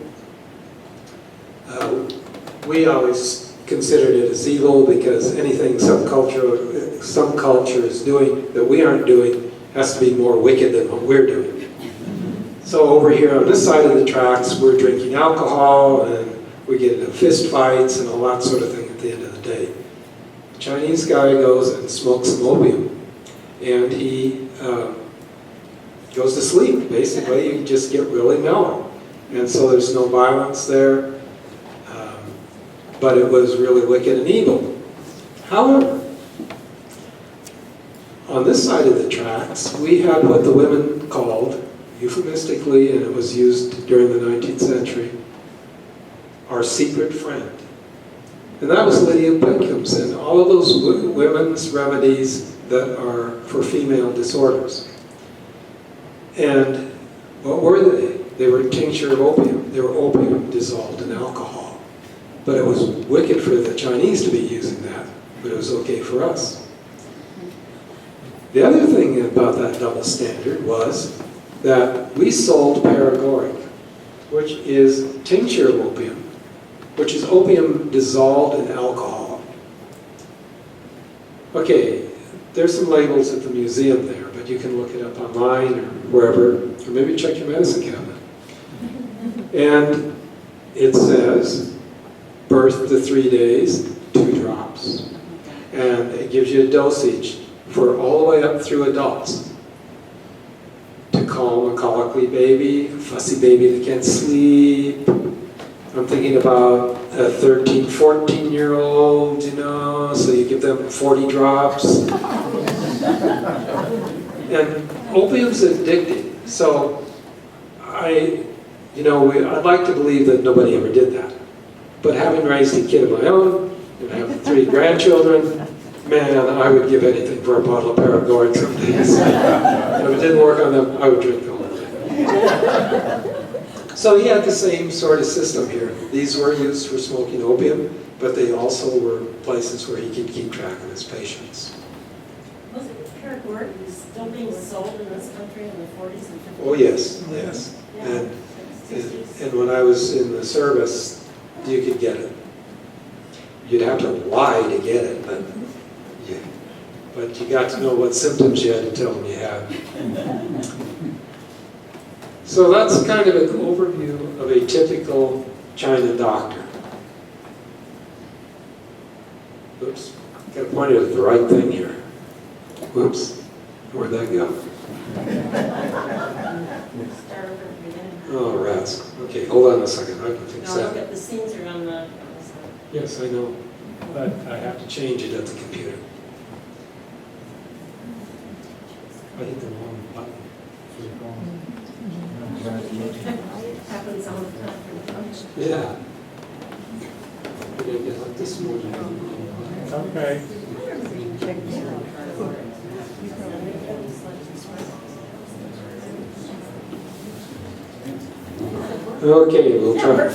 We always considered it as evil because anything some culture is doing that we aren't doing has to be more wicked than what we're doing. So over here on this side of the tracks, we're drinking alcohol and we get into fist fights and all that sort of thing at the end of the day. The Chinese guy goes and smokes some opium and he goes to sleep. Basically, you just get really mellow. And so there's no violence there, but it was really wicked and evil. However, on this side of the tracks, we had what the women called, euphemistically, and it was used during the 19th century, our secret friend. And that was Lydia Pickham's and all of those women's remedies that are for female disorders. And what were they? They were tincture of opium. They were opium dissolved in alcohol. But it was wicked for the Chinese to be using that, but it was okay for us. The other thing about that double standard was that we sold paregoric, which is tincture of opium, which is opium dissolved in alcohol. Okay, there's some labels at the museum there, but you can look it up online or wherever, or maybe check your medicine cabinet. And it says, birth to 3 days, 2 drops. And it gives you a dosage for all the way up through adults. To calm a colicky baby, a fussy baby that can't sleep. I'm thinking about a 13, 14-year-old, you know, so you give them 40 drops. And opium's addicting. So I'd like to believe that nobody ever did that. But having raised a kid of my own, and having 3 grandchildren, man, I would give anything for a bottle of Paregoric some days. And if it didn't work on them, I would drink the whole thing. So he had the same sort of system here. These were used for smoking opium, but they also were places where he could keep track of his patients. Wasn't Paregoric still being sold in this country in the 40s and 50s? Oh, yes, yes. Yeah. And when I was in the service, you could get it. You'd have to lie to get it, but you got to know what symptoms you had to tell them you had. So that's kind of an overview of a typical China doctor. Oops, got to point it at the right thing here. Whoops, where'd that go? Start over at the beginning. Oh, rats. Okay, hold on a second, I can fix No, that. look at the scenes are on the side. Yes, I know, but I have to change it at the computer. I hit the wrong button. Happens all the time. Yeah. We're gonna get like this morning. Okay. Okay, we'll try.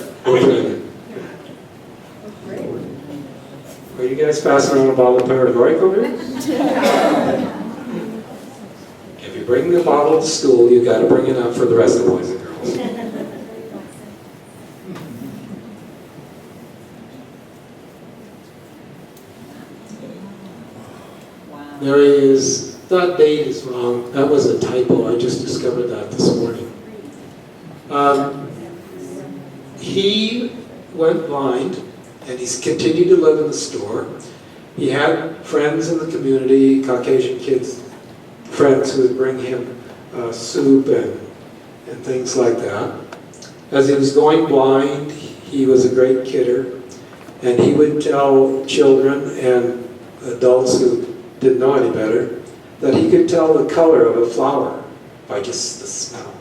Are you guys passing around a bottle of paregoric over here? If you bring the bottle to school, you got to bring it up for the rest of the boys and girls. Wow. There is, that date is wrong. That was a typo. I just discovered that this morning. He went blind, and he's continued to live in the store. He had friends in the community, Caucasian kids, friends who would bring him soup and things like that. As he was going blind, he was a great kidder, and he would tell children and adults who didn't know any better that he could tell the color of a flower by just the smell.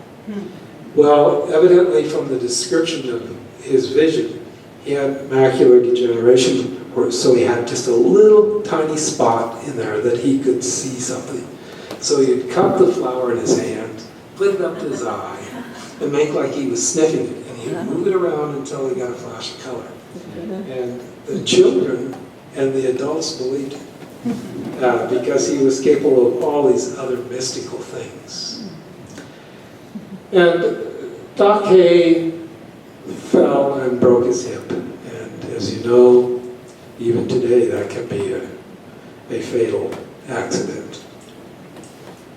Well, evidently from the description of his vision, he had macular degeneration, so he had just a little tiny spot in there that he could see something. So he'd cup the flower in his hand, put it up to his eye, and make like he was sniffing it, and he'd move it around until he got a flash of color. And the children and the adults believed him, because he was capable of all these other mystical things. And Doc Hay fell and broke his hip, and as you know, even today that can be a fatal accident.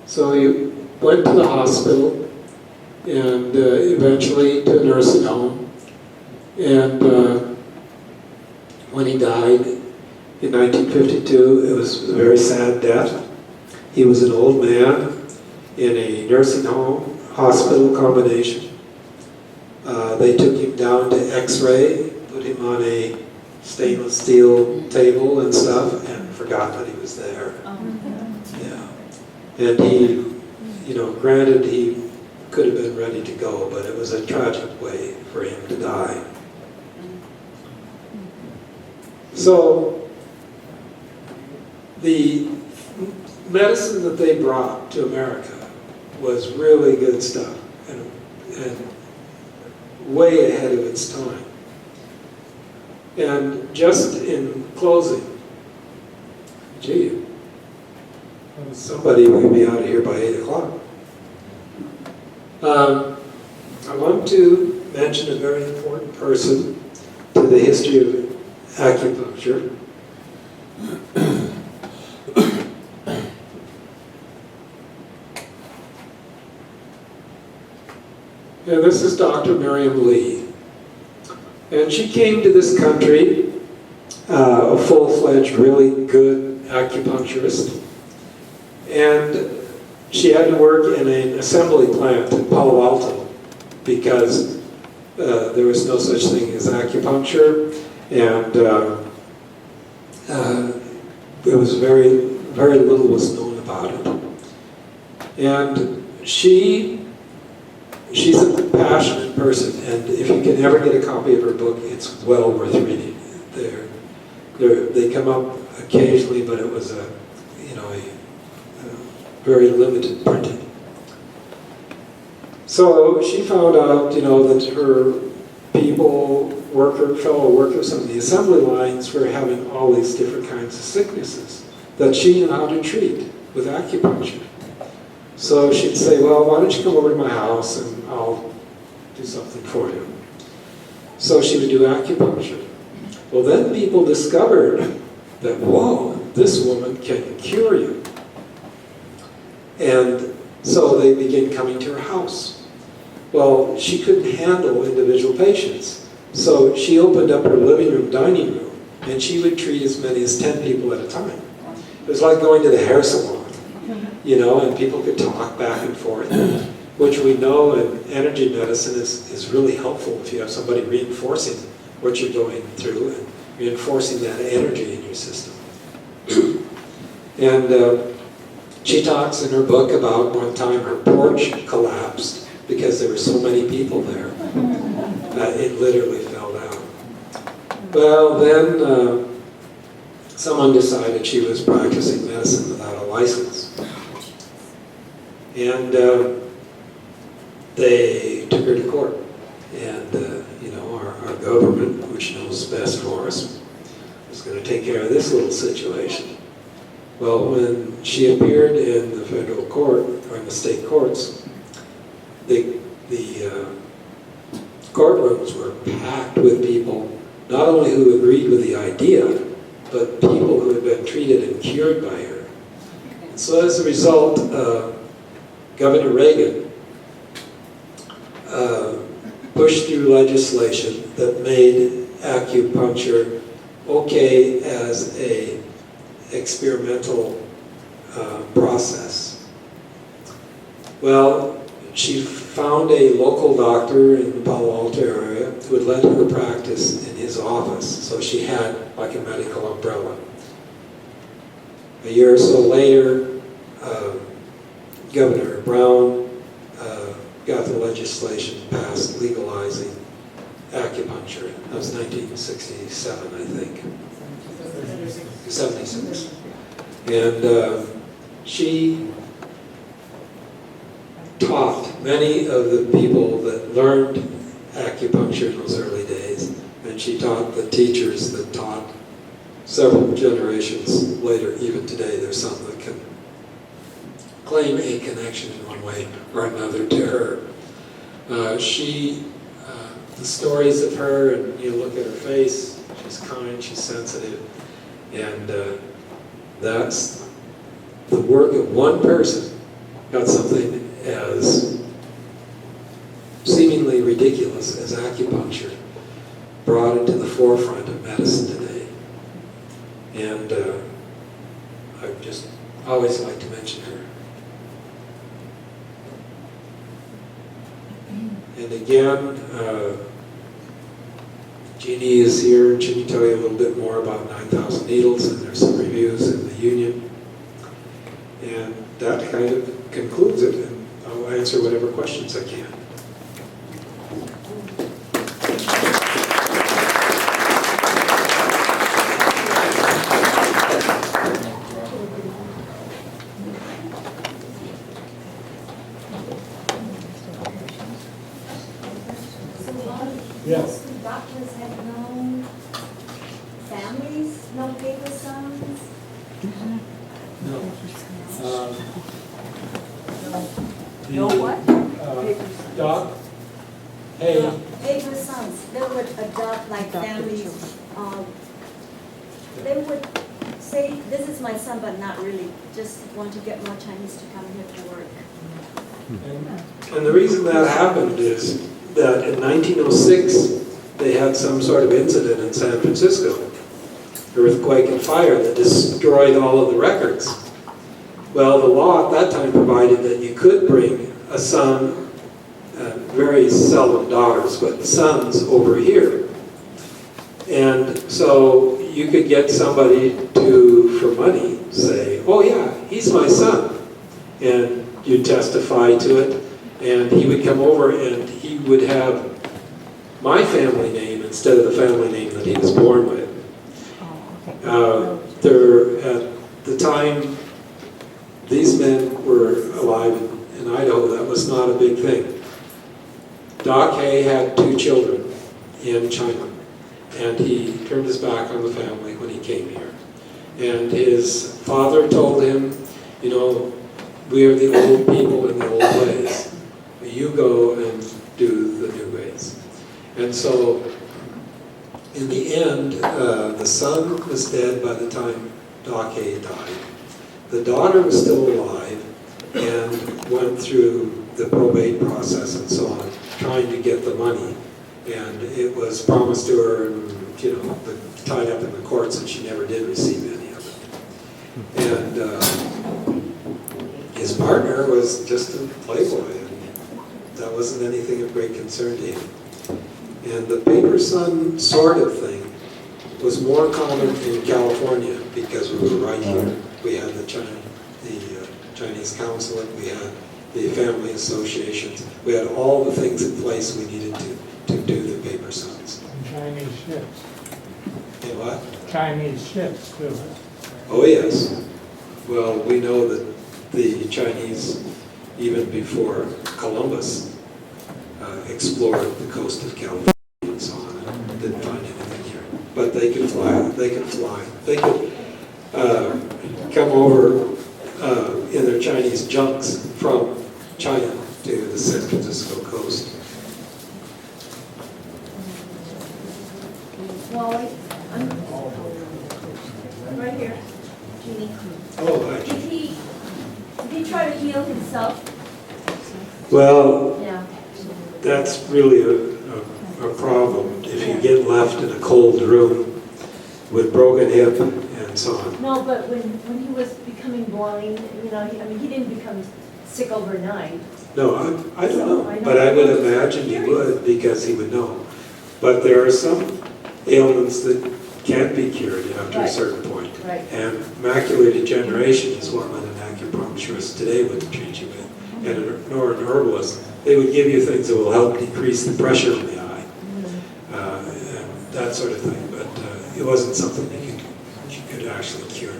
So he went to the hospital and eventually to a nursing home, and when he died in 1952, it was a very sad death. He was an old man in a nursing home, hospital combination. They took him down to X-ray, put him on a stainless steel table and stuff, and forgot that he was there. Yeah. And he, granted he could have been ready to go, but it was a tragic way for him to die. So, the medicine that they brought to America was really good stuff, and way ahead of its time. And just in closing, somebody will be out of here by 8 o'clock. I want to mention a very important person to the history of acupuncture. And this is Dr. Miriam Lee. And she came to this country, a full-fledged, really good acupuncturist. And she had to work in an assembly plant in Palo Alto because there was no such thing as acupuncture, and it was very, very little was known about it. And she's a passionate person, and if you can ever get a copy of her book, it's well worth reading. They come up occasionally, but it was a very limited printing. So she found out, that her fellow workers on the assembly lines were having all these different kinds of sicknesses that she knew how to treat with acupuncture. So she'd say, well, why don't you come over to my house and I'll do something for you. So she would do acupuncture. Well, then people discovered that, whoa, this woman can cure you. And so they began coming to her house. Well, she couldn't handle individual patients. So she opened up her living room, dining room, and she would treat as many as 10 people at a time. It was like going to the hair salon, and people could talk back and forth, which we know in energy medicine is really helpful if you have somebody reinforcing what you're going through and reinforcing that energy in your system. And she talks in her book about one time her porch collapsed because there were so many people there. It literally fell down. Well, then someone decided she was practicing medicine without a license. And they took her to court. And, our government, which knows best for us, is going to take care of this little situation. Well, when she appeared in the federal court, or in the state courts, the courtrooms were packed with people, not only who agreed with the idea, but people who had been treated and cured by her. And so as a result, Governor Reagan pushed through legislation that made acupuncture okay as a experimental process. Well, she found a local doctor in the Palo Alto area who would let her practice in his office, so she had like a medical umbrella. A year or so later, Governor Brown got the legislation passed legalizing acupuncture. That was 1967, I think. 76. And she taught many of the people that learned acupuncture in those early days, and she taught the teachers that taught several generations later. Even today, there's some that can claim a connection in one way or another to her. The stories of her, and you look at her face, she's kind, she's sensitive, and that's the work of one person got something as seemingly ridiculous as acupuncture brought it to the forefront of medicine today. And I've just always liked to mention her. And again, Jeannie is here, and she can tell you a little bit more about 9,000 Needles, and there's some reviews in the Union. And that kind of concludes it, and I'll answer whatever questions I can. Yes. Doctors have no families, no paper sons? No. No what? Doc? Hey. No, paper sons, they would adopt like families, they would say, this is my son, but not really, just want to get more Chinese to come here to work. And the reason that happened is that in 1906, they had some sort of incident in San Francisco, earthquake and fire that destroyed all of the records. Well, the law at that time provided that you could bring a son, very seldom daughters, but sons over here. And so you could get somebody to, for money, say, oh yeah, he's my son. And you testify to it, and he would come over and he would have my family name instead of the family name that he was born with. At the time these men were alive in Idaho, that was not a big thing. Doc Hay had 2 children in China, and he turned his back on the family when he came here. And his father told him, you know, we are the old people in the old ways. You go and do the new ways. And so, in the end, the son was dead by the time Doc Hay died. The daughter was still alive and went through the probate process and so on, trying to get the money. And it was promised to her and, tied up in the courts, and she never did receive any of it. And his partner was just a playboy, and that wasn't anything of great concern to him. And the paper son sort of thing was more common in California because we were right here. We had the Chinese consulate, we had the family associations, we had all the things in place we needed to do the paper sons. And Chinese ships. And what? Chinese ships too. Oh yes. Well, we know that the Chinese, even before Columbus, explored the coast of California and so on, and didn't find anything here. But they could fly, they could come over in their Chinese junks from China to the San Francisco coast. Wally, right here, Jeannie. Oh, hi. Did he try to heal himself? Well, Yeah. that's really a problem if you get left in a cold room with broken hip and so on. No, but when he was becoming blind, you know, he didn't become sick overnight. No, I don't know, but I would imagine he would because he would know. But there are some ailments that can't be cured after a Right. certain point. Right. And macular degeneration is one that an acupuncturist today wouldn't treat you with, nor an herbalist. They would give you things that will help decrease the pressure in the eye, and that sort of thing. But it wasn't something you could actually cure.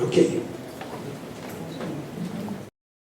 Okay.